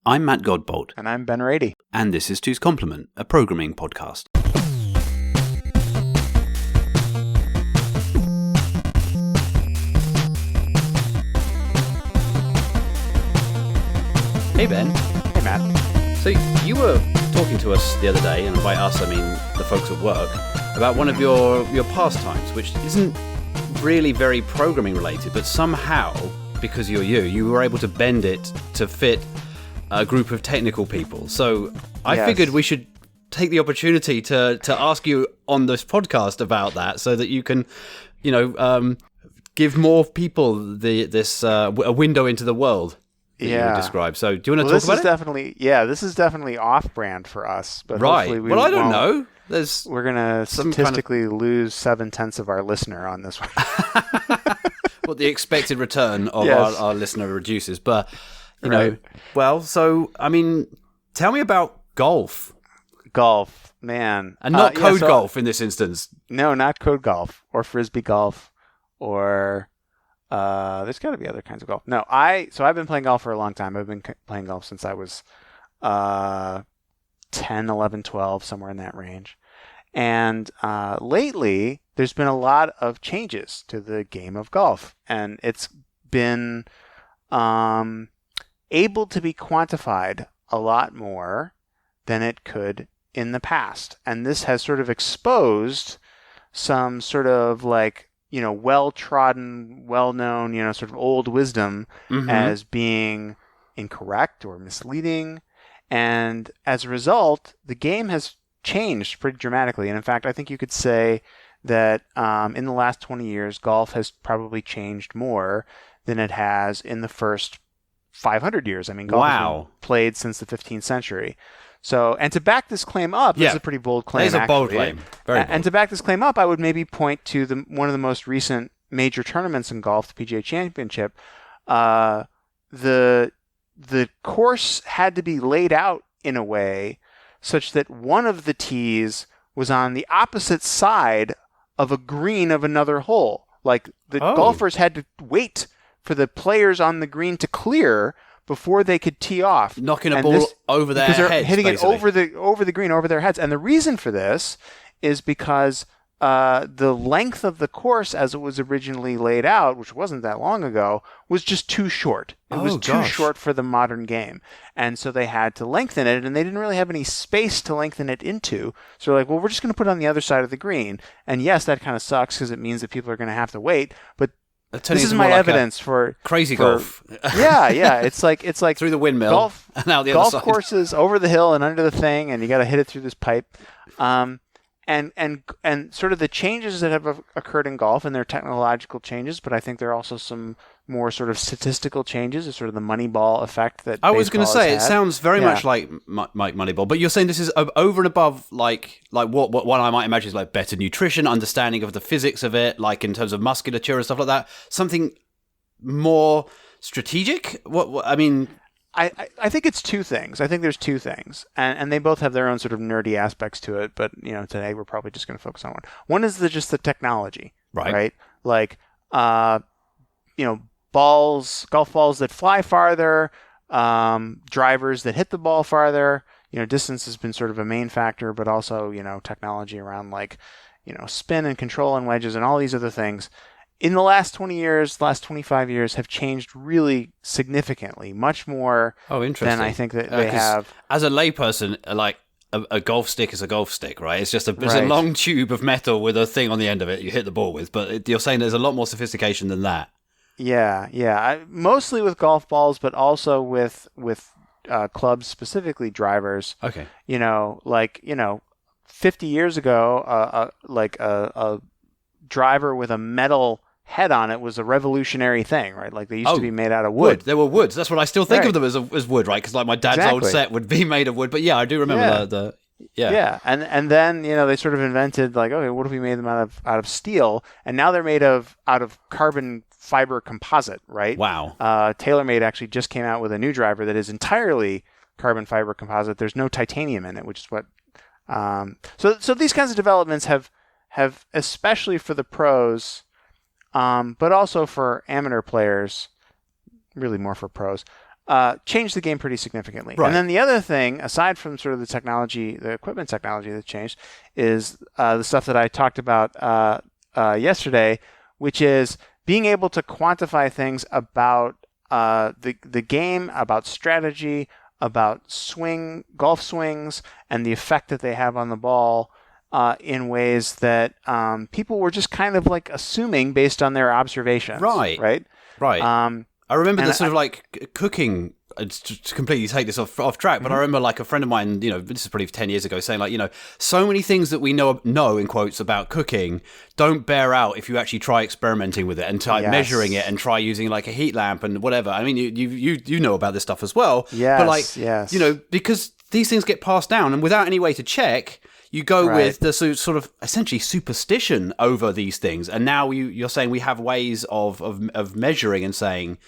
I'm Matt Godbolt. And I'm Ben Rady. And this is Two's Complement, a programming podcast. Hey Ben. Hey Matt. So you were talking to us the other day, and by us I mean the folks at work, about one of your pastimes, which isn't really very programming related, but somehow, because you were able to bend it to fit a group of technical people. So I figured we should take the opportunity to ask you on this podcast about that, so that you can, give more people a window into the world that you would describe. So do you want to talk about it? This is definitely off-brand for us. But right. Hopefully I don't know. We're going to statistically lose 7/10 of our listener on this one. What the expected return of our listener reduces. But, know, tell me about golf. Golf, man. And not code golf in this instance. No, not code golf or frisbee golf or there's got to be other kinds of golf. No, I've been playing golf for a long time. I've been playing golf since I was 10, 11, 12, somewhere in that range. And lately, there's been a lot of changes to the game of golf. And it's been able to be quantified a lot more than it could in the past. And this has sort of exposed some sort of well-trodden, well-known, sort of old wisdom as being incorrect or misleading. And as a result, the game has changed pretty dramatically. And in fact, I think you could say that in the last 20 years, golf has probably changed more than it has in the first 500 years. I mean, golf has been played since the 15th century. So, and to back this claim up, this is a pretty bold claim. It's a bold claim. Very bold. And to back this claim up, I would maybe point to one of the most recent major tournaments in golf, the PGA Championship. The course had to be laid out in a way such that one of the tees was on the opposite side of a green of another hole. Like the golfers had to wait for the players on the green to clear before they could tee off. Knocking a ball over their heads, because they're hitting basically. it over the green, over their heads. And the reason for this is because the length of the course as it was originally laid out, which wasn't that long ago, was just too short. It was too short for the modern game. And so they had to lengthen it, and they didn't really have any space to lengthen it into. So they're like, well, we're just going to put it on the other side of the green. And yes, that kind of sucks because it means that people are going to have to wait. But this is my evidence for crazy golf. Yeah. It's like through the windmill golf, and out the other side. Golf courses over the hill and under the thing, and you got to hit it through this pipe. And sort of the changes that have occurred in golf, and they're technological changes, but I think there are also some more sort of statistical changes, or sort of the Moneyball effect that I was going to say. It sounds very much like Moneyball, but you're saying this is over and above like what I might imagine is like better nutrition, understanding of the physics of it, like in terms of musculature and stuff like that. Something more strategic. What I mean. I think it's two things. I think there's two things, and they both have their own sort of nerdy aspects to it. But today we're probably just going to focus on one. One is just the technology, right? Like, golf balls that fly farther, drivers that hit the ball farther. Distance has been sort of a main factor, but also technology around spin and control and wedges and all these other things. In the last 20 years, last 25 years have changed really significantly, much more than I think that they have. As a layperson, like a golf stick is a golf stick, right? It's just a long tube of metal with a thing on the end of it you hit the ball with. But you're saying there's a lot more sophistication than that. Yeah. Mostly with golf balls, but also with clubs, specifically drivers. Okay. 50 years ago, a driver with a metal head on it was a revolutionary thing, right? Like they used to be made out of wood. They were woods. That's what I still think of them as wood, right? Because like my dad's old set would be made of wood. But yeah, I do remember Yeah, and then they sort of invented like, okay, what if we made them out of steel? And now they're made out of carbon fiber composite, right? Wow. TaylorMade actually just came out with a new driver that is entirely carbon fiber composite. There's no titanium in it, which is what. So these kinds of developments have especially for the pros, but also for amateur players, really more for pros, changed the game pretty significantly. Right. And then the other thing, aside from sort of the technology, the equipment technology that changed, is the stuff that I talked about yesterday, which is being able to quantify things about the game, about strategy, about golf swings, and the effect that they have on the ball in ways that people were just kind of like assuming based on their observations. Right. I remember the sort of like cooking. To completely take this off track, but I remember like a friend of mine, this is probably 10 years ago, saying like, so many things that we know in quotes about cooking don't bear out if you actually try experimenting with it and try measuring it and try using like a heat lamp and whatever. I mean, you know about this stuff as well. Yes, but like, because these things get passed down and without any way to check, you go with the sort of essentially superstition over these things. And now you're saying we have ways of measuring and saying,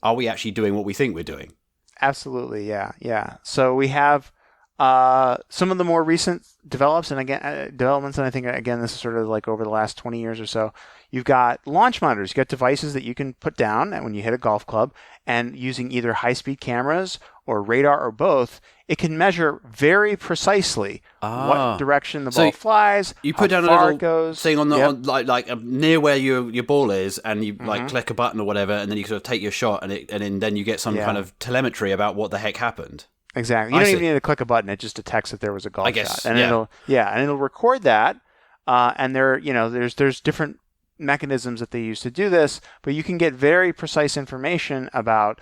are we actually doing what we think we're doing? Absolutely, yeah. So we have some of the more recent developments, and I think, again, this is sort of like over the last 20 years or so. You've got launch monitors. You've got devices that you can put down and when you hit a golf club, and using either high-speed cameras or radar or both, it can measure very precisely what direction the ball flies. You put down a little thing on the near where your ball is, and you like click a button or whatever, and then you sort of take your shot, and then you get some kind of telemetry about what the heck happened. Exactly. You don't even need to click a button; it just detects that there was a golf shot, and it'll record that. And there's different mechanisms that they use to do this, but you can get very precise information about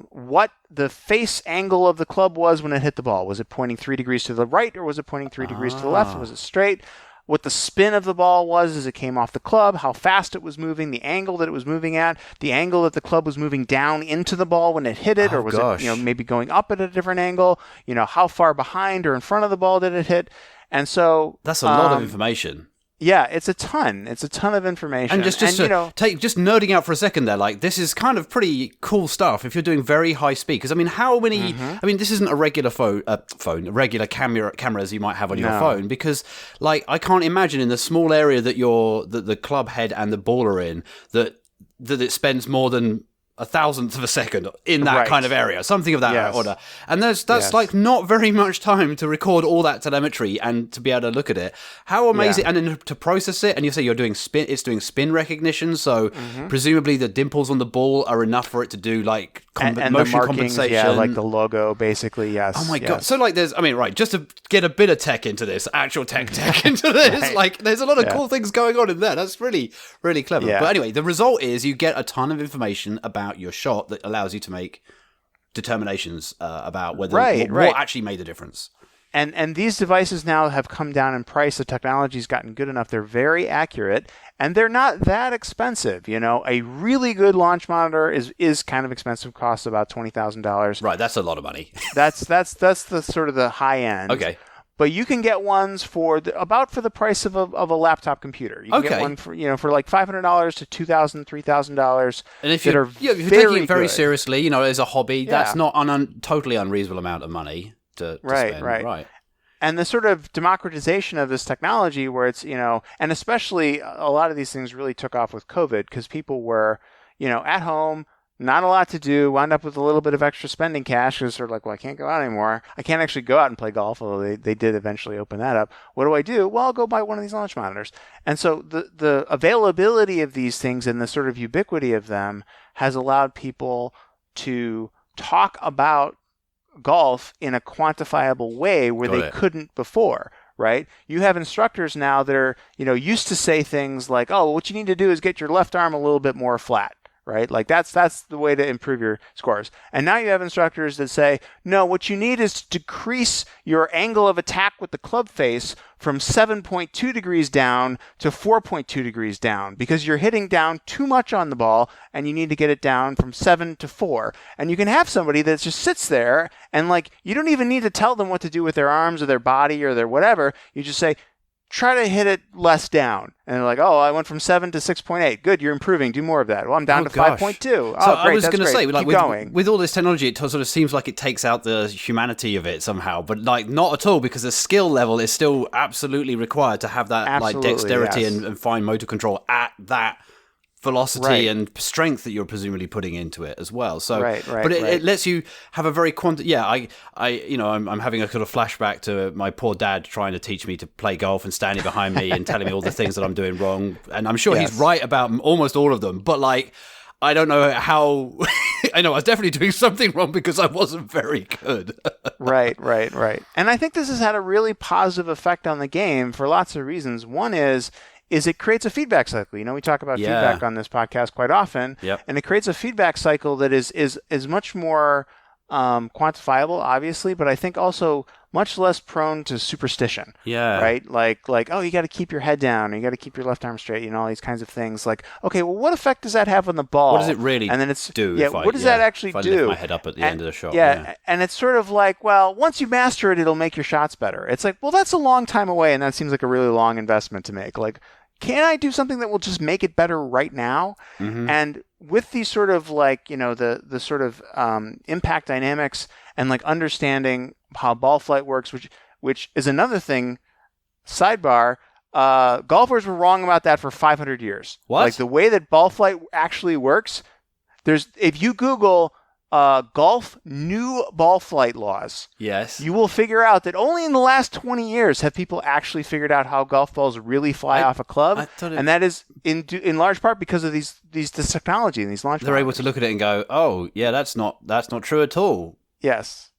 what the face angle of the club was when it hit the ball. Was it pointing 3 degrees to the right, or was it pointing 3 degrees to the left? Was it straight? What the spin of the ball was as it came off the club, how fast it was moving, the angle that it was moving at, the angle that the club was moving down into the ball when it hit it, or was it maybe going up at a different angle? how far behind or in front of the ball did it hit? And so that's a lot of information. Yeah, it's a ton. It's a ton of information. And just nerding out for a second there, like this is kind of pretty cool stuff if you're doing very high speed. Because I mean, how many? I mean, this isn't a regular regular cameras you might have on your phone. Because like I can't imagine in the small area that the club head and the ball are in that it spends more than 1,000th of a second in that kind of area, something of that order. And that's like not very much time to record all that telemetry and to be able to look at it. How amazing. And then to process it, and you say you're doing it's doing spin recognition, so presumably the dimples on the ball are enough for it to do like and motion the markings, compensation. like the logo, basically, yes. Oh my God. So like just to get a bit of tech into this, actual tech into this, like there's a lot of cool things going on in there. That's really, really clever. But anyway, the result is you get a ton of information about your shot that allows you to make determinations about whether what actually made the difference. And these devices now have come down in price. The technology's gotten good enough. They're very accurate, and they're not that expensive. A really good launch monitor is kind of expensive. Costs about $20,000. Right, that's a lot of money. that's the sort of the high end. Okay. But you can get ones for the price of a laptop computer. You can get one for like $500 to $2,000, $3,000. And if you're taking it very seriously, as a hobby, that's not totally unreasonable amount of money to spend. Right. And the sort of democratization of this technology, where it's and especially a lot of these things really took off with COVID because people were at home. Not a lot to do, wound up with a little bit of extra spending cash because they're like, well, I can't go out anymore. I can't actually go out and play golf, although they did eventually open that up. What do I do? Well, I'll go buy one of these launch monitors. And so the availability of these things and the sort of ubiquity of them has allowed people to talk about golf in a quantifiable way where they couldn't before. Right? You have instructors now that are, used to say things like, oh, what you need to do is get your left arm a little bit more flat. Right? Like that's the way to improve your scores. And now you have instructors that say, no, what you need is to decrease your angle of attack with the club face from 7.2 degrees down to 4.2 degrees down because you're hitting down too much on the ball and you need to get it down from 7 to 4. And you can have somebody that just sits there and like you don't even need to tell them what to do with their arms or their body or their whatever. You just say, try to hit it less down. And they're like, oh, I went from 7 to 6.8. Good, you're improving. Do more of that. Well, I'm down to 5.2. Oh, so great, I was going to say, like, going. With all this technology, it sort of seems like it takes out the humanity of it somehow. But like, not at all, because the skill level is still absolutely required to have that like dexterity and fine motor control at that velocity Right. and strength that you're presumably putting into it as well. So, Right, but right. it lets you have a very I'm having a sort of flashback to my poor dad trying to teach me to play golf and standing behind me and telling me all the things that I'm doing wrong. And I'm sure he's Yes. right about almost all of them, but like, I don't know how. I know I was definitely doing something wrong because I wasn't very good. Right. And I think this has had a really positive effect on the game for lots of reasons. One is it creates a feedback cycle. We talk about feedback on this podcast quite often, Yep. and it creates a feedback cycle that is much more quantifiable, obviously, but I think also much less prone to superstition. Yeah. Right? Like, oh, you got to keep your head down, or you got to keep your left arm straight, all these kinds of things. Like, okay, well, what effect does that have on the ball? What does it really and then it's do? Yeah, what does that actually if I do? lift my head up at the end of the shot. Yeah, and it's sort of like, well, once you master it, it'll make your shots better. It's like, well, that's a long time away, and that seems like a really long investment to make. Like, can I do something that will just make it better right now? Mm-hmm. And with these sort of like, the sort of impact dynamics and like understanding how ball flight works, which is another thing, sidebar, golfers were wrong about that for 500 years. What? Like the way that ball flight actually works, if you Google golf new ball flight laws, Yes. you will figure out that only in the last 20 years have people actually figured out how golf balls really fly off a club, and that is in large part because of this technology and these launch. They're able to look at it and go, "Oh, yeah, that's not true at all." Yes.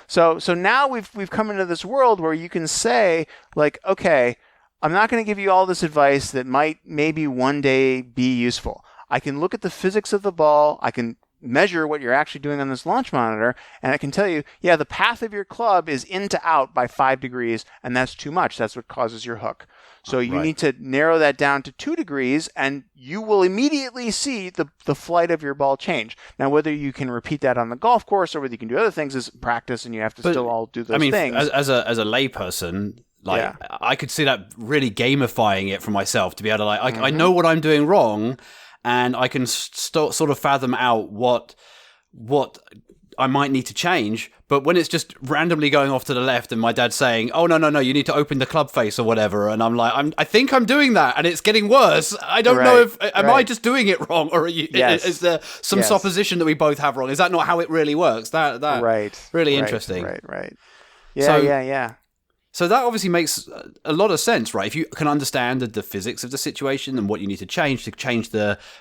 So now we've come into this world where you can say, like, okay, I'm not going to give you all this advice that might maybe one day be useful. I can look at the physics of the ball. I can measure what you're actually doing on this launch monitor, and I can tell you, yeah, the path of your club is in to out by 5 degrees, and that's too much. That's what causes your hook. So you need to narrow that down to 2 degrees, and you will immediately see the flight of your ball change. Now, whether you can repeat that on the golf course or whether you can do other things is practice, and you have to still all do those things. As a layperson, like I could see that really gamifying it for myself to be able to I know what I'm doing wrong, and I can sort of fathom out what I might need to change. But when it's just randomly going off to the left and my dad's saying, "Oh, no, you need to open the club face or whatever," and I'm like, I think I'm doing that, and it's getting worse. I don't know if am I just doing it wrong, or is there some supposition that we both have wrong? Is that not how it really works? That really interesting. Right. Yeah. So that obviously makes a lot of sense, right? If you can understand the physics of the situation and what you need to change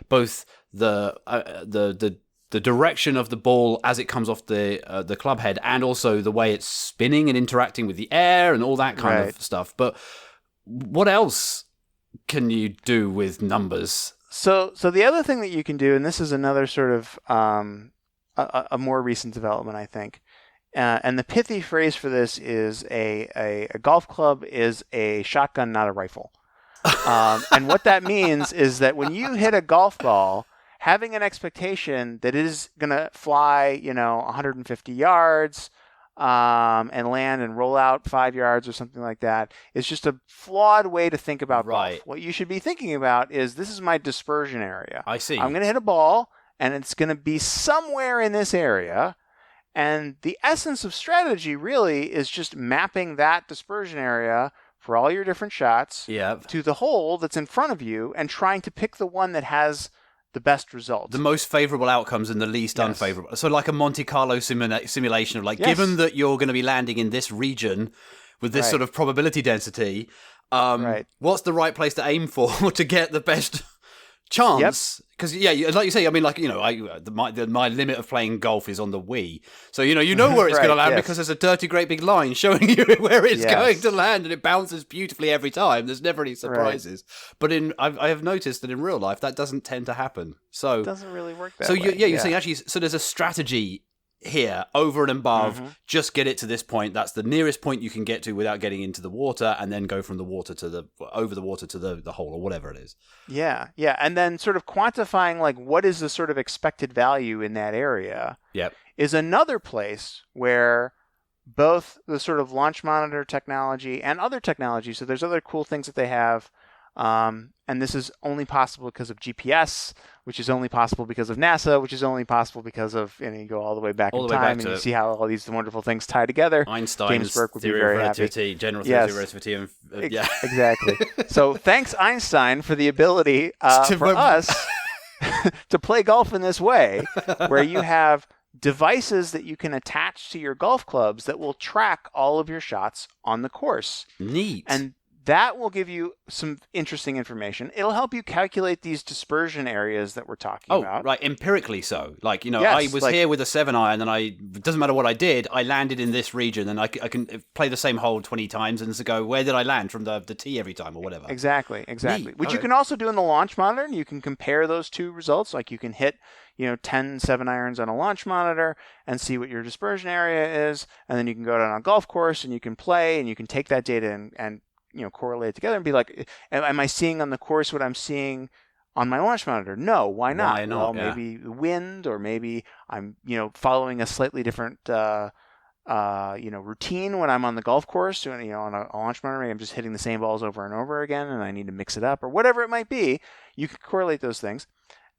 both the direction of the ball as it comes off the club head, and also the way it's spinning and interacting with the air and all that kind of stuff. But what else can you do with numbers? So the other thing that you can do, and this is another sort of a more recent development, I think. And the pithy phrase for this is a golf club is a shotgun, not a rifle. And what that means is that when you hit a golf ball, having an expectation that it is going to fly, 150 yards and land and roll out 5 yards or something like that is just a flawed way to think about golf. What you should be thinking about is, this is my dispersion area. I see. I'm going to hit a ball, and it's going to be somewhere in this area. And the essence of strategy really is just mapping that dispersion area for all your different shots to the hole that's in front of you and trying to pick the one that has the best result. The most favorable outcomes and the least unfavorable. So like a Monte Carlo simulation of given that you're going to be landing in this region with this sort of probability density, what's the right place to aim for to get the best chance? Because like you say, I mean, my limit of playing golf is on the Wii, so you know where it's going to land because there's a dirty great big line showing you where it's going to land, and it bounces beautifully every time. There's never any surprises. But I have noticed that in real life that doesn't tend to happen. So it doesn't really work that way. So you're saying actually, so there's a strategy here over and above just get it to this point. That's the nearest point you can get to without getting into the water, and then go from the water to over the water to the hole or whatever it is. And then sort of quantifying what is the sort of expected value in that area is another place where both the sort of launch monitor technology and other technology, so there's other cool things that they have And this is only possible because of GPS, which is only possible because of NASA, which is only possible because of, you go all the way back in time, and you see how all these wonderful things tie together. Einstein's James Burke would be theory very of relativity, happy. general theory of relativity, and Exactly. So thanks Einstein for the ability for us to play golf in this way, where you have devices that you can attach to your golf clubs that will track all of your shots on the course. Neat. And that will give you some interesting information. It'll help you calculate these dispersion areas that we're talking about. Oh, right, empirically so. Like, Yes, I was here with a 7-iron, and it doesn't matter what I did, I landed in this region, and I can play the same hole 20 times and go, where did I land from the tee every time or whatever? Exactly. Neat. Which you can also do in the launch monitor, and you can compare those two results. Like you can hit 10 7-irons on a launch monitor and see what your dispersion area is, and then you can go down on a golf course and you can play, and you can take that data and correlate it together and be like, am I seeing on the course what I'm seeing on my launch monitor? No. Why not? Why not? Well, maybe the wind, or maybe I'm, following a slightly different, routine when I'm on the golf course. On a launch monitor, maybe I'm just hitting the same balls over and over again, and I need to mix it up, or whatever it might be. You can correlate those things,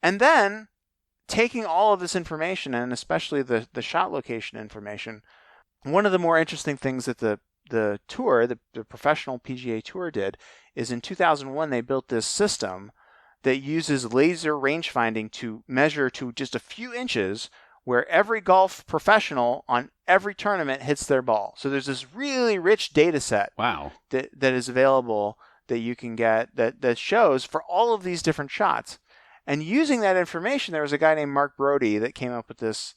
and then taking all of this information, and especially the shot location information. One of the more interesting things that the tour, the professional PGA Tour did, is in 2001 they built this system that uses laser range finding to measure to just a few inches where every golf professional on every tournament hits their ball. So there's this really rich data set that is available that you can get that shows for all of these different shots. And using that information, there was a guy named Mark Brody that came up with this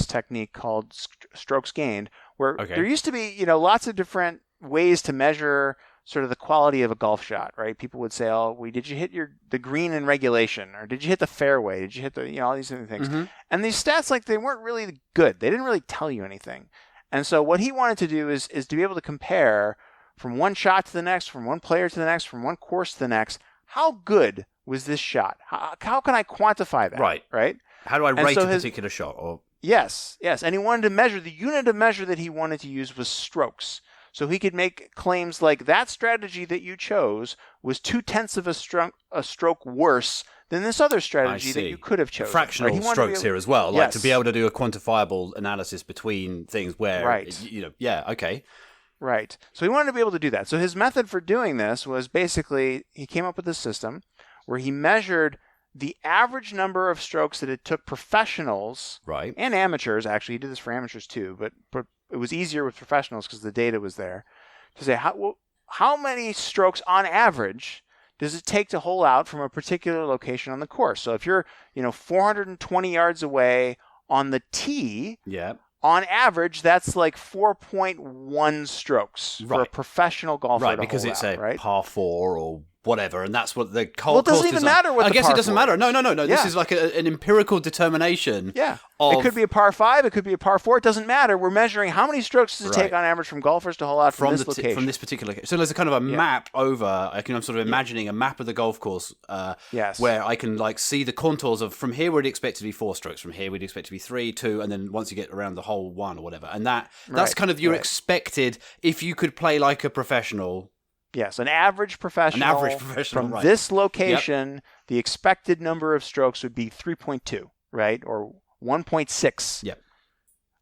technique called strokes gained, where there used to be, lots of different ways to measure sort of the quality of a golf shot, right? People would say, did you hit the green in regulation, or did you hit the fairway? Did you hit all these different things? Mm-hmm. And these stats, they weren't really good. They didn't really tell you anything. And so what he wanted to do is to be able to compare from one shot to the next, from one player to the next, from one course to the next. How good was this shot? How can I quantify that? Right? How do I rate a particular shot? Yes. And he wanted to measure, the unit of measure that he wanted to use was strokes. So he could make claims like that strategy that you chose was 0.2 of a stroke worse than this other strategy that you could have chosen. Fractional strokes here as well, to be able to do a quantifiable analysis between things where, Right. So he wanted to be able to do that. So his method for doing this was basically, he came up with a system where he measured the average number of strokes that it took professionals and amateurs. Actually, he did this for amateurs too, but it was easier with professionals because the data was there, to say how many strokes on average does it take to hole out from a particular location on the course. So if you're 420 yards away on the tee, on average that's like 4.1 strokes for a professional golfer. Right, because it's a par 4 or whatever, and that's what the whole course doesn't even matter what I the guess par it doesn't 4 matter. is. No. This is like an empirical determination. Yeah. It could be a par 5, it could be a par 4, it doesn't matter. We're measuring how many strokes does it take on average from golfers to hole out from this location. From this particular location. So there's a kind of a map over, I'm sort of imagining a map of the golf course where I can see the contours of, from here we'd expect to be 4 strokes, from here we'd expect to be 3, 2, and then once you get around the hole 1 or whatever. And that's kind of your expected, if you could play like a professional. Yes, an average professional from this location, the expected number of strokes would be 3.2, right? Or 1.6. Yep.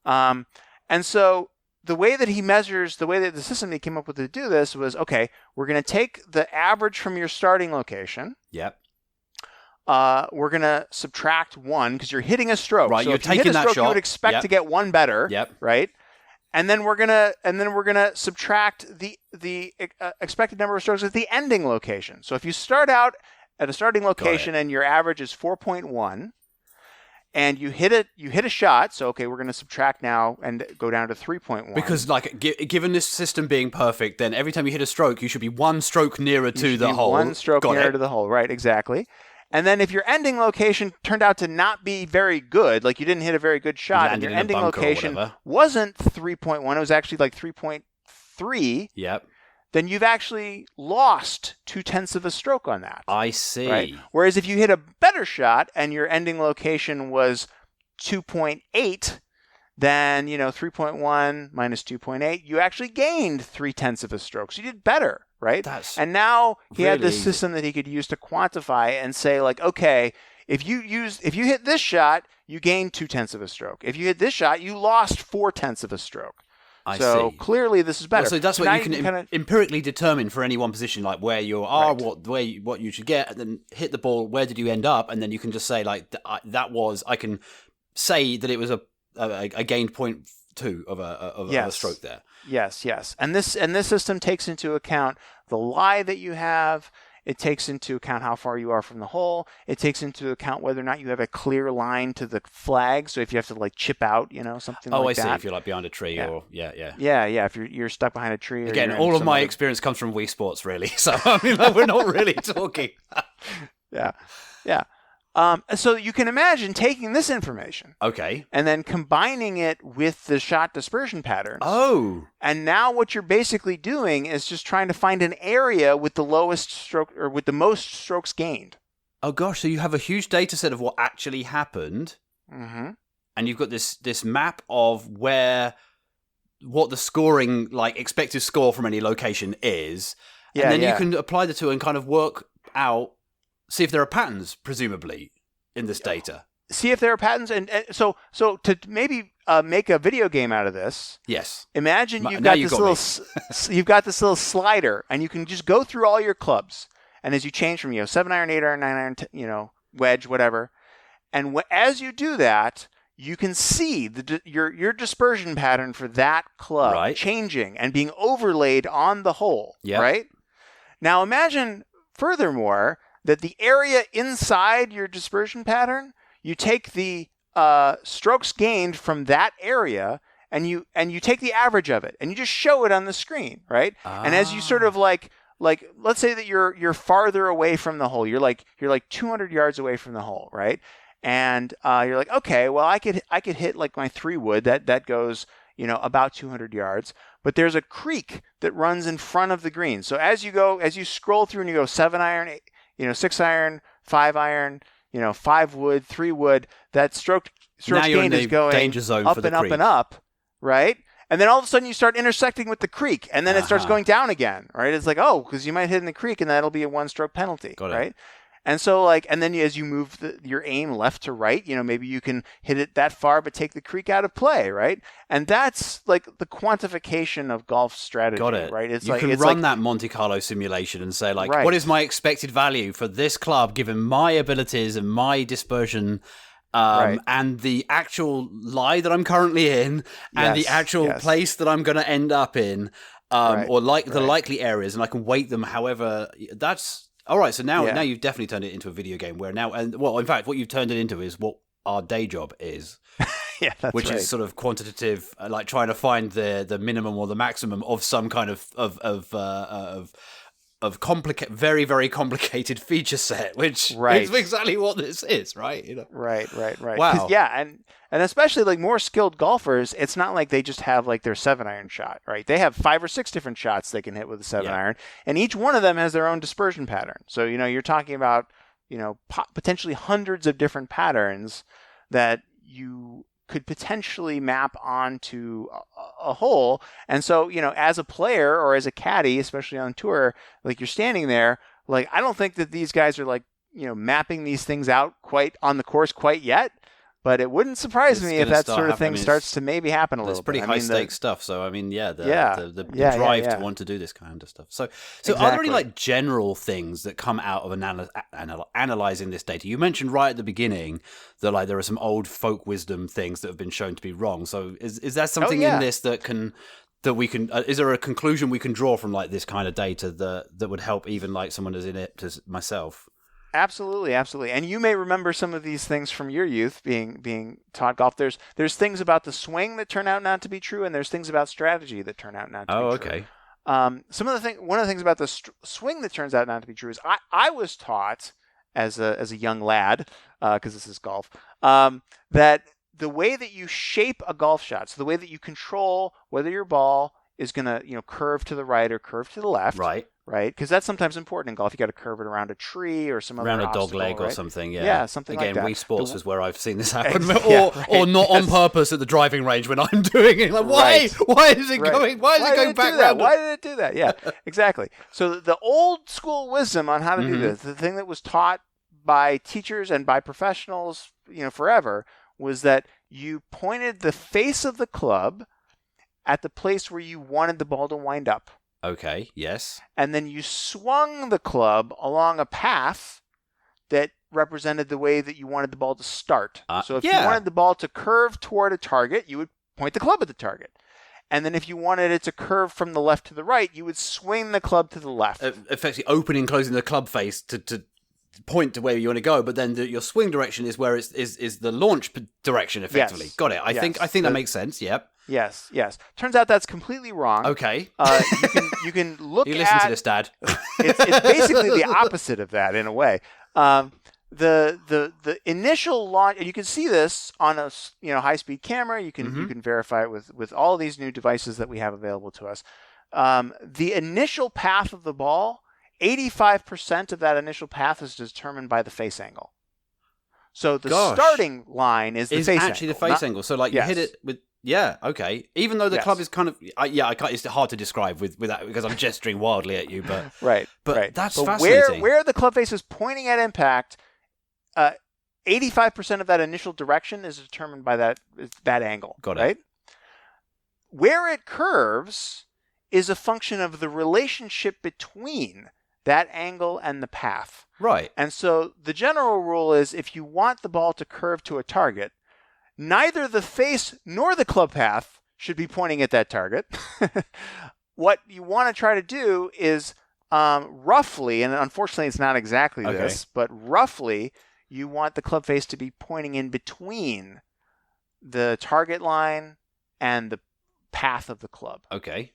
And so the way that the system he came up with to do this was, we're going to take the average from your starting location. Yep. We're going to subtract 1 because you're hitting a stroke. Right, so you're if taking you hit a that stroke, shot. You would expect to get 1 better. Yep. Right? And then we're gonna subtract the expected number of strokes at the ending location. So if you start out at a starting location and your average is 4.1, and you hit a shot, so we're going to subtract now and go down to 3.1. Because given this system being perfect, then every time you hit a stroke, you should be 1 stroke nearer to the hole. 1 stroke nearer to the hole, right? Exactly. And then if your ending location turned out to not be very good, like you didn't hit a very good shot, and your ending location wasn't 3.1, it was actually like 3.3. Yep. Then you've actually lost 0.2 of a stroke on that. I see. Right? Whereas if you hit a better shot and your ending location was 2.8, then 3.1 minus 2.8, you actually gained 0.3 of a stroke. So you did better, right? And now he had this system that he could use to quantify and say, like, okay, if you hit this shot, you gained 0.2 of a stroke. If you hit this shot, you lost 0.4 of a stroke. I see. Clearly this is better. Well, so that's what you can empirically determine for any one position, like where you are, what you should get, and then hit the ball. Where did you end up? And then you can just say like I can say that it was a gained 0.2 of a stroke there. Yes. And this system takes into account the lie that you have. It takes into account how far you are from the hole. It takes into account whether or not you have a clear line to the flag. So if you have to like chip out, something like that. Oh, I see. If you're like behind a tree or yeah. If you're stuck behind a tree. Again, all of my experience comes from Wii Sports, really. So I mean, we're not really talking. Yeah. So you can imagine taking this information, okay, and then combining it with the shot dispersion patterns. Oh, and now what you're basically doing is just trying to find an area with the lowest stroke or with the most strokes gained. Oh gosh, so you have a huge data set of what actually happened, mm-hmm. and you've got this map of what the scoring, like expected score from any location is, and then you can apply the two and kind of work out. See if there are patterns, presumably, in this data. See if there are patterns, and so to maybe make a video game out of this. Yes. Imagine you've got this little slider, and you can just go through all your clubs, and as you change from 7-iron, 8-iron, 9-iron, wedge, whatever, and as you do that, you can see your dispersion pattern for that club changing and being overlaid on the hole. Yeah. Right. Now imagine, furthermore, that the area inside your dispersion pattern, you take the strokes gained from that area and you take the average of it and you just show it on the screen, right? And as you sort of like let's say that you're farther away from the hole, you're like 200 yards away from the hole, right? And you're like, okay, well I could hit like my 3-wood that goes about 200 yards, but there's a creek that runs in front of the green. So as you scroll through and you go 7-iron, 6-iron, 5-iron, 5-wood, 3-wood, that strokes gained is going danger zone up for the and creek. up and up, right? And then all of a sudden you start intersecting with the creek, and then it starts going down again, right? It's like, because you might hit in the creek, and that'll be a 1-stroke penalty, right? And so and then as you move your aim left to right, maybe you can hit it that far, but take the creek out of play, right? And that's like the quantification of golf strategy. Got it. Right? You can run that Monte Carlo simulation and say, what is my expected value for this club given my abilities and my dispersion, and the actual lie that I'm currently in, and the actual place that I'm going to end up in, or the likely areas, and I can weight them however. That's all right. So now you've definitely turned it into a video game in fact, what you've turned it into is what our day job is. Yeah, that's which is sort of quantitative, like trying to find the minimum or the maximum of some kind of very, very complicated feature set, which is exactly what this is, right? Right. Wow. Yeah, and especially like more skilled golfers, it's not like they just have like their 7-iron shot, right? They have 5 or 6 different shots they can hit with a 7-iron, and each one of them has their own dispersion pattern. So you're talking about potentially hundreds of different patterns that you could potentially map onto a hole. And so, as a player or as a caddy, especially on tour, like you're standing there, like I don't think that these guys are like, mapping these things out quite on the course quite yet. But it wouldn't surprise me if that sort of thing starts to maybe happen a little bit. It's pretty high stakes stuff. So I mean, the drive to want to do this kind of stuff. So exactly. Are there any like general things that come out of analyzing this data? You mentioned right at the beginning that like there are some old folk wisdom things that have been shown to be wrong. So is there something in this that we can? Is there a conclusion we can draw from like this kind of data that would help even like someone as inept as myself? Absolutely. And you may remember some of these things from your youth being taught golf. There's things about the swing that turn out not to be true, and there's things about strategy that turn out not to be true. Oh, okay. One of the things about the swing that turns out not to be true is I was taught as a young lad, because this is golf, that the way that you shape a golf shot, so the way that you control whether your ball is going to curve to the right or curve to the left, right? Because that's sometimes important in golf. You got to curve it around a tree or some other around a obstacle, dog leg right? or something. Yeah, Yeah, something like Again, that. Wii Sports is where I've seen this happen, Yeah, right. or not on purpose at the driving range when I'm doing it. Like, why? Right. Why is it Right. going? Why is it going back round? Why did it do that? Yeah, exactly. So the old school wisdom on how to do this, the thing that was taught by teachers and by professionals, forever, was that you pointed the face of the club at the place where you wanted the ball to wind up. Okay, yes. And then you swung the club along a path that represented the way that you wanted the ball to start. So if you wanted the ball to curve toward a target, you would point the club at the target. And then if you wanted it to curve from the left to the right, you would swing the club to the left. Effectively opening and closing the club face to point to where you want to go, but then your swing direction is where is the launch direction, effectively. Yes. Got it. I think that makes sense. Yep. Yes. Turns out that's completely wrong. Okay. You can look at... You listen to this, Dad. It's basically the opposite of that in a way. The initial launch, and you can see this on a high-speed camera. You can verify it with all these new devices that we have available to us. The initial path of the ball, 85% of that initial path is determined by the face angle. So the starting line is the face angle. It's actually the face angle. So you hit it with... Yeah, okay. Even though the club is kind of... I can't, it's hard to describe with that because I'm gesturing wildly at you, but... Right. That's fascinating. Where the club face is pointing at impact, 85% of that initial direction is determined by that angle. Got it. Right? Where it curves is a function of the relationship between that angle and the path. Right. And so the general rule is if you want the ball to curve to a target, neither the face nor the club path should be pointing at that target. What you want to try to do is roughly, and unfortunately it's not exactly this, but roughly you want the club face to be pointing in between the target line and the path of the club. Okay.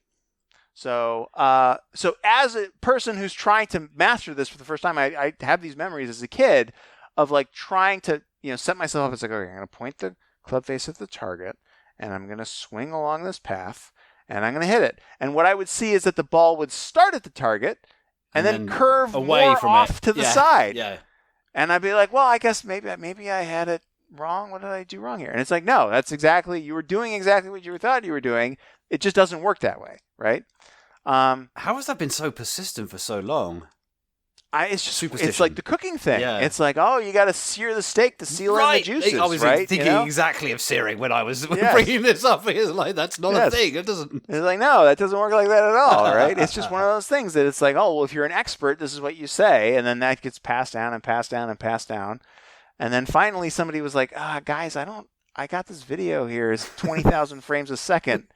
So as a person who's trying to master this for the first time, I have these memories as a kid of trying to set myself up as okay, I'm going to point the club face at the target, and I'm going to swing along this path, and I'm going to hit it. And what I would see is that the ball would start at the target and then curve away more from off to the side. Yeah. And I'd be like, well, I guess maybe I had it wrong. What did I do wrong here? And it's like, no, you were doing exactly what you thought you were doing. It just doesn't work that way, right? How has that been so persistent for so long? It's just superstition. It's like the cooking thing. Yeah. It's like, you got to sear the steak to seal in the juices, I was right? thinking exactly of searing when I was bringing this up. It's like, that's not a thing. It doesn't... It's like, no, that doesn't work like that at all, right? It's just one of those things that it's like, well, if you're an expert, this is what you say, and then that gets passed down and passed down and passed down. And then finally somebody was like, guys, I got this video here. It's 20,000 frames a second.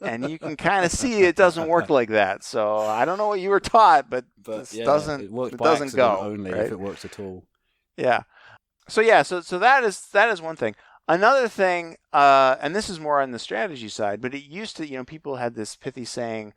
And you can kind of see it doesn't work like that. So I don't know what you were taught, but this doesn't go. Only right? if it works at all. Yeah. So that is one thing. Another thing, and this is more on the strategy side, but it used to, people had this pithy saying,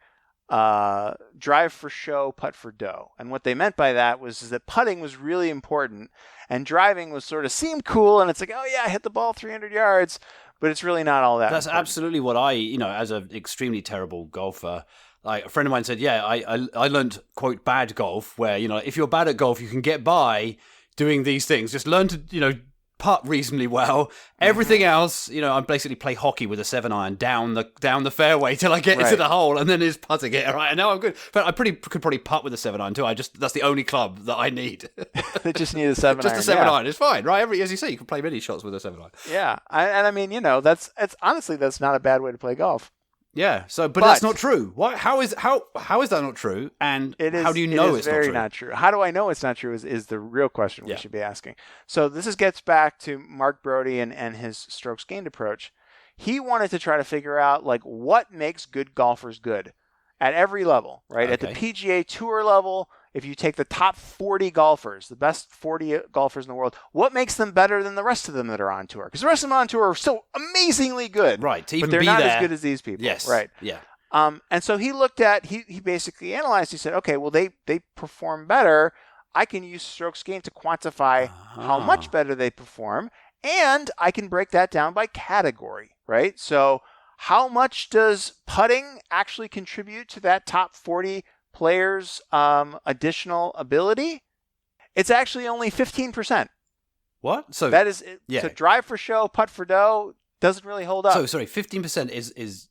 drive for show, putt for dough. And what they meant by that was that putting was really important and driving was sort of seemed cool. And it's like, I hit the ball 300 yards. But it's really not all that. That's important. absolutely what I, as an extremely terrible golfer, like a friend of mine said, I learned, quote, bad golf, where, if you're bad at golf, you can get by doing these things. Just learn to, putt reasonably well. Everything else, I basically play hockey with a 7-iron down the fairway till I get into the hole, and then just putting it. Right, and now I'm good. But I could probably putt with a 7-iron too. That's the only club that I need. They just need a 7-iron. Just a 7-iron. It's fine, right? As you say, you can play many shots with a 7-iron. Yeah, I mean, that's honestly that's not a bad way to play golf. Yeah. So, but that's not true. Why? How is that not true? And how do you know it's very not true? How do I know it's not true? Is the real question we should be asking. So this gets back to Mark Brody and his strokes gained approach. He wanted to try to figure out what makes good golfers good at every level, right? Okay. At the PGA Tour level, if you take the top 40 golfers, the best 40 golfers in the world, what makes them better than the rest of them that are on tour? Because the rest of them on tour are so amazingly good. Right. But they're not as good as these people. Yes. Right. Yeah. And so he looked at, he basically analyzed, he said, okay, well, they perform better. I can use strokes gained to quantify how much better they perform, and I can break that down by category, right? So how much does putting actually contribute to that top 40 player's additional ability, it's actually only 15%. What? So that is yeah. So drive for show, putt for dough doesn't really hold up. So sorry, 15% is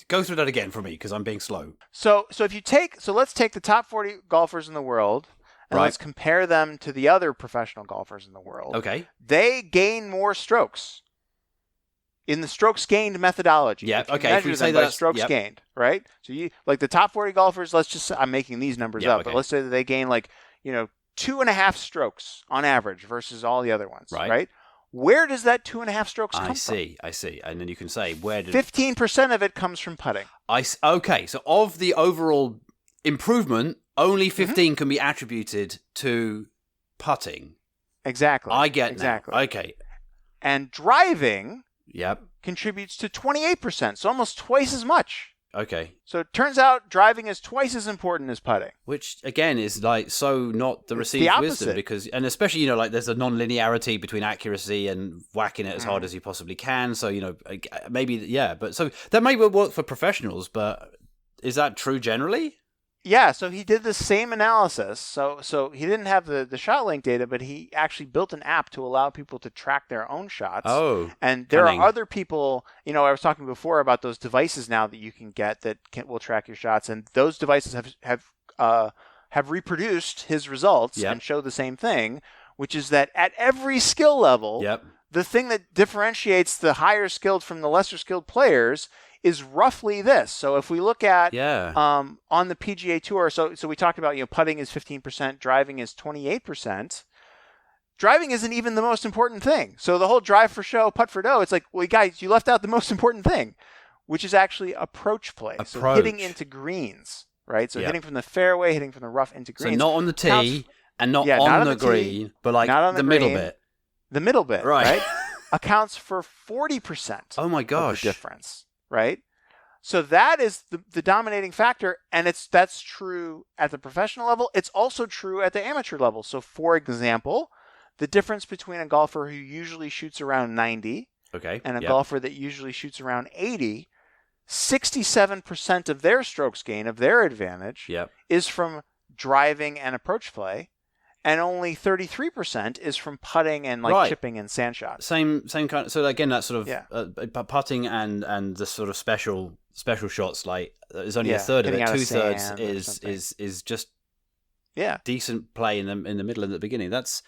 go through that again for me because I'm being slow. So let's take the top 40 golfers in the world and let's compare them to the other professional golfers in the world. Okay. They gain more strokes in the strokes gained methodology. Yeah. Okay. Measure them by strokes gained, right? So you like the top 40 golfers. I'm making these numbers up, but let's say that they gain 2.5 strokes on average versus all the other ones, right? Where does that 2.5 strokes come from? I see. And then you can say, where did... 15% of it comes from putting. Okay, so of the overall improvement, only 15 can be attributed to putting. Exactly. I get exactly. Now. Okay. And driving Yep. contributes to 28%, so almost twice as much. Okay. So it turns out driving is twice as important as putting. Which, again, is so not the received wisdom because, and especially, there's a non-linearity between accuracy and whacking it as hard as you possibly can. So, maybe, but so that may work for professionals, but is that true generally? Yeah, so he did the same analysis. So he didn't have the shot link data, but he actually built an app to allow people to track their own shots. Oh, and there are other people. I was talking before about those devices now that you can get that will track your shots, and those devices have reproduced his results and show the same thing, which is that at every skill level, the thing that differentiates the higher skilled from the lesser skilled players is roughly this. So if we look at on the PGA Tour, so we talked about putting is 15%, driving is 28%. Driving isn't even the most important thing. So the whole drive for show, putt for dough, it's like, well, guys, you left out the most important thing, which is actually approach play. So hitting into greens, right? So hitting from the fairway, hitting from the rough into greens. So not on the tee and not on the green, but like the middle bit. The middle bit, right? Accounts for 40%. Oh my gosh. Of the difference. Right? So that is the dominating factor, and that's true at the professional level. It's also true at the amateur level. So, for example, the difference between a golfer who usually shoots around 90 and a golfer that usually shoots around 80, 67% of their strokes gain, of their advantage, is from driving and approach play. And only 33% is from putting and chipping and sand shots. Same kind. So again, that sort of putting and the sort of special shots is only a third of it. 2/3 is just decent play in the middle and the beginning. That's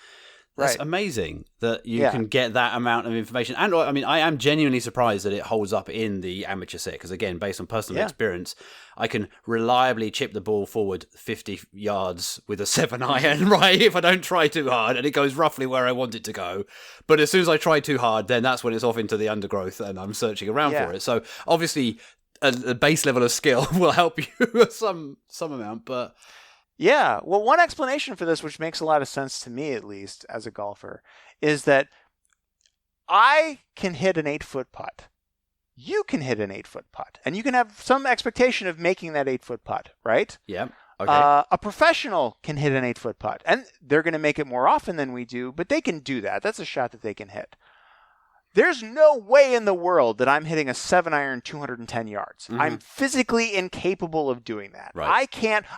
amazing that you can get that amount of information. And I mean, I am genuinely surprised that it holds up in the amateur set because, again, based on personal experience, I can reliably chip the ball forward 50 yards with a 7-iron, right, if I don't try too hard, and it goes roughly where I want it to go. But as soon as I try too hard, then that's when it's off into the undergrowth and I'm searching around for it. So obviously, a base level of skill will help you some amount, but... Yeah, well, one explanation for this, which makes a lot of sense to me, at least, as a golfer, is that I can hit an 8-foot putt. You can hit an 8-foot putt. And you can have some expectation of making that 8-foot putt, right? Yeah, okay. A professional can hit an 8-foot putt. And they're going to make it more often than we do, but they can do that. That's a shot that they can hit. There's no way in the world that I'm hitting a 7-iron 210 yards. Mm-hmm. I'm physically incapable of doing that. Right.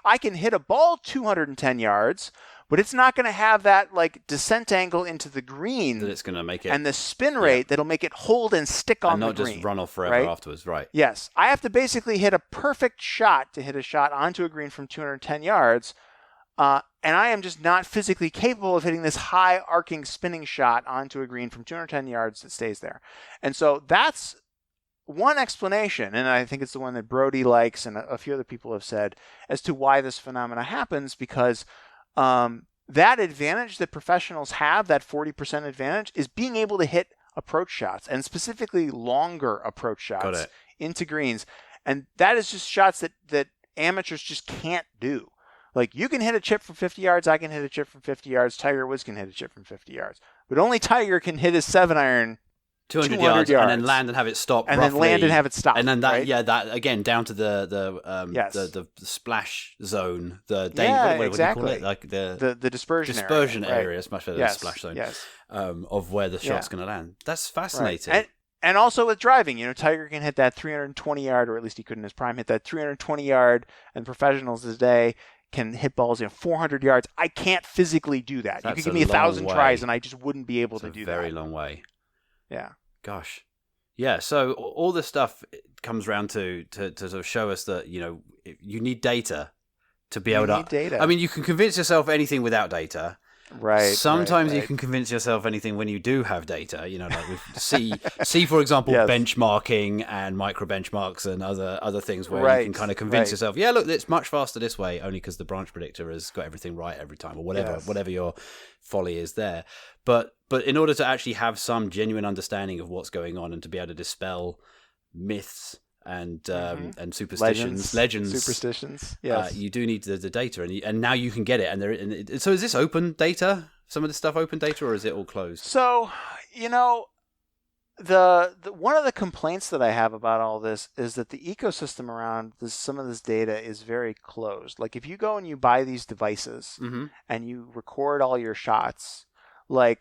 I can hit a ball 210 yards, but it's not going to have that descent angle into the green that it's going to make it, and the spin rate that'll make it hold and stick on the green. And not just run off forever afterwards, right? Yes. I have to basically hit a perfect shot to hit a shot onto a green from 210 yards. And I am just not physically capable of hitting this high arcing spinning shot onto a green from 210 yards that stays there. And so that's one explanation, and I think it's the one that Brody likes and a few other people have said, as to why this phenomena happens, because that advantage that professionals have, that 40% advantage, is being able to hit approach shots, and specifically longer approach shots into greens. And that is just shots that amateurs just can't do. You can hit a chip from 50 yards, I can hit a chip from 50 yards, Tiger Woods can hit a chip from 50 yards. But only Tiger can hit his 7-iron 200 yards, and then land and have it stop. And then land and have it stop. And then that, that again down to the splash zone, what do you call it? The dispersion area. It's much better than the splash zone. Of where the shot's going to land. That's fascinating. Right. And also with driving, Tiger can hit that 320 yard, or at least he could in his prime, hit that 320 yard, and professionals today can hit balls 400 yards. I can't physically do that. You could give me 1,000 tries, and I just wouldn't be able to do that. It's a very long way. Yeah. Gosh. Yeah, so all this stuff comes around to sort of show us that, you need data to be able to... data. I mean, you can convince yourself anything without data. Right. Sometimes right. you can convince yourself anything when you do have data, like with C, for example, Yes. benchmarking and micro benchmarks and other things where you can kind of convince yourself, yeah, look, it's much faster this way, only because the branch predictor has got everything right every time, or whatever your folly is there. But in order to actually have some genuine understanding of what's going on and to be able to dispel myths and superstitions, legends, superstitions. Yes, you do need the data, and now you can get it. And so is this open data? Some of this stuff open data, or is it all closed? So, the one of the complaints that I have about all this is that the ecosystem around some of this data is very closed. Like if you go and you buy these devices and you record all your shots, I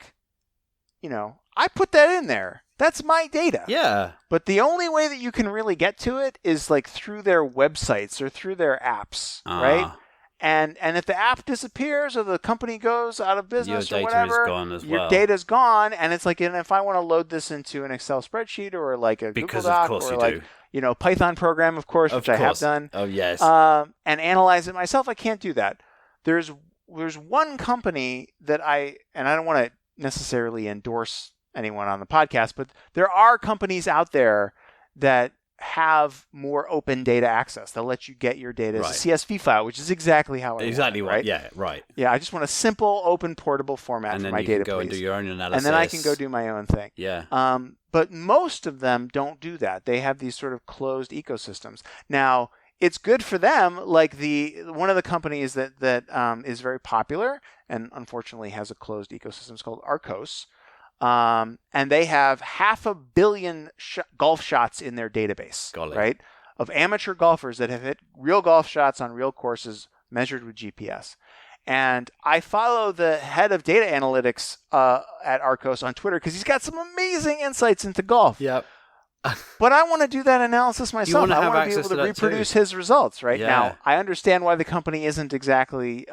put that in there. That's my data. Yeah. But the only way that you can really get to it is through their websites or through their apps, right? And if the app disappears or the company goes out of business or whatever, your data is gone as well. Your data's gone, and it's and if I want to load this into an Excel spreadsheet or a Google Doc or Python program, of course, which I have done. Oh yes. And analyze it myself, I can't do that. There's one company that I don't want to necessarily endorse anyone on the podcast, but there are companies out there that have more open data access. They'll let you get your data as a CSV file, which is exactly how I want it, right? Yeah, right. Yeah, I just want a simple, open, portable format and for then my you data, can go and please. do your own analysis. And then I can go do my own thing. Yeah. But most of them don't do that. They have these sort of closed ecosystems. Now, it's good for them. One of the companies that is very popular and unfortunately has a closed ecosystem is called Arcos. And they have 500 million golf shots in their database, right? Of amateur golfers that have hit real golf shots on real courses measured with GPS. And I follow the head of data analytics at Arcos on Twitter because he's got some amazing insights into golf. Yep. But I want to do that analysis myself. I want to be able to reproduce his results right now. I understand why the company isn't exactly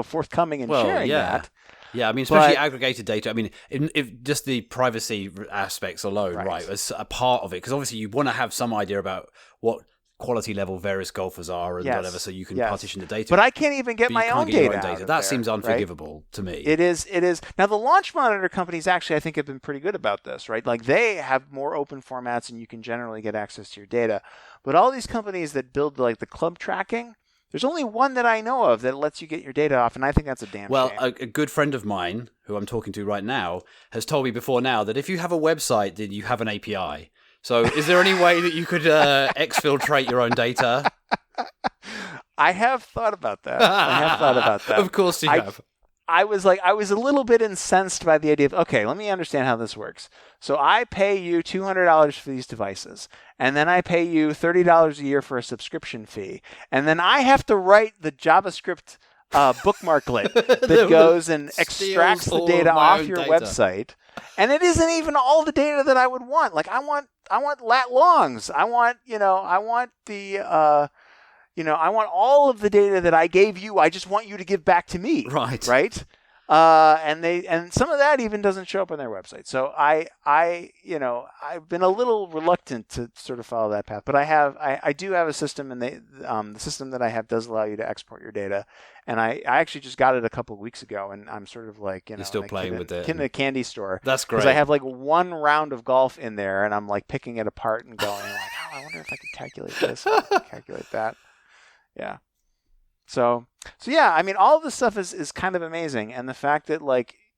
forthcoming in sharing that. Yeah, I mean, especially aggregated data. I mean, if just the privacy aspects alone, right, as a part of it, because obviously you want to have some idea about what quality level various golfers are and whatever, so you can partition the data. But I can't even get my own data. That seems unforgivable to me. It is. Now, the launch monitor companies actually, I think, have been pretty good about this, right? They have more open formats and you can generally get access to your data. But all these companies that build the club tracking, there's only one that I know of that lets you get your data off, and I think that's a damn shame. Well, a good friend of mine, who I'm talking to right now, has told me before now that if you have a website, then you have an API. So is there any way that you could exfiltrate your own data? I have thought about that. Of course you have. I was a little bit incensed by the idea of, okay, let me understand how this works. So I pay you $200 for these devices, and then I pay you $30 a year for a subscription fee, and then I have to write the JavaScript bookmarklet that goes and extracts the data off your website, and it isn't even all the data that I would want. I want lat longs. I want all of the data that I gave you. I just want you to give back to me. Right. And some of that even doesn't show up on their website. So I've been a little reluctant to sort of follow that path. But I do have a system, and the system that I have does allow you to export your data. And I actually just got it a couple of weeks ago, and I'm sort of you're still playing with it in a candy store. That's great. Because I have one round of golf in there, and I'm picking it apart and going I wonder if I could calculate this, or calculate that. Yeah. So yeah, I mean, all of this stuff is kind of amazing. And the fact that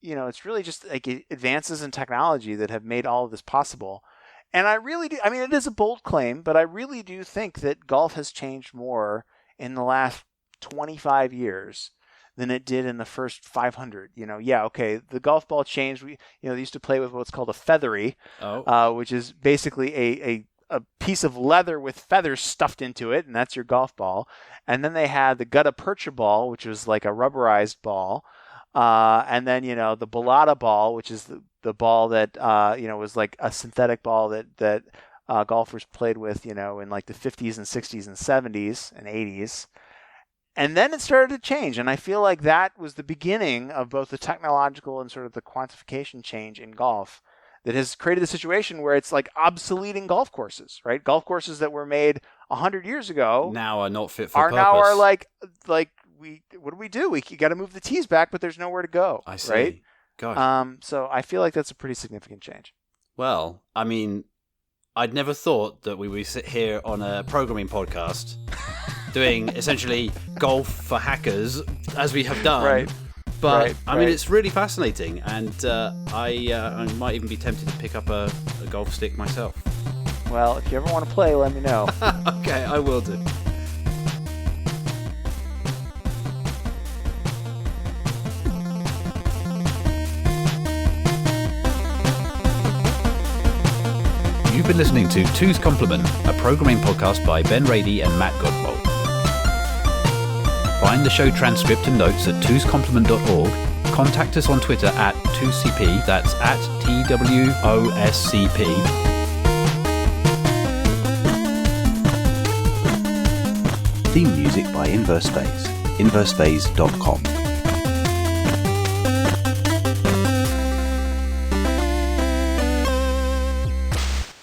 it's really just advances in technology that have made all of this possible. And I really do, I mean, it is a bold claim, but I really do think that golf has changed more in the last 25 years than it did in the first 500. The golf ball changed. They used to play with what's called a feathery, which is basically a piece of leather with feathers stuffed into it, and that's your golf ball. And then they had the gutta percha ball, which was like a rubberized ball. And then, the Bellata ball, which is the ball that, was like a synthetic ball that golfers played with, in like the 50s and 60s and 70s and 80s. And then it started to change. And I feel like that was the beginning of both the technological and sort of the quantification change in golf that has created a situation where it's like obsoleting golf courses, right? Golf courses that were made 100 years ago now are not fit for purpose. Now are like what do? We got to move the tees back, but there's nowhere to go. I see. Right? Gosh. So I feel like that's a pretty significant change. Well, I mean, I'd never thought that we would sit here on a programming podcast doing essentially golf for hackers, as we have done. Right. But I mean, it's really fascinating, and I might even be tempted to pick up a golf stick myself. Well, if you ever want to play, let me know. Okay, I will do. You've been listening to Two's Complement, a programming podcast by Ben Rady and Matt Godbolt. Find the show transcript and notes at twoscomplement.org. Contact us on Twitter at 2CP, that's at TWOSCP. Theme music by Inverse Phase, inversephase.com.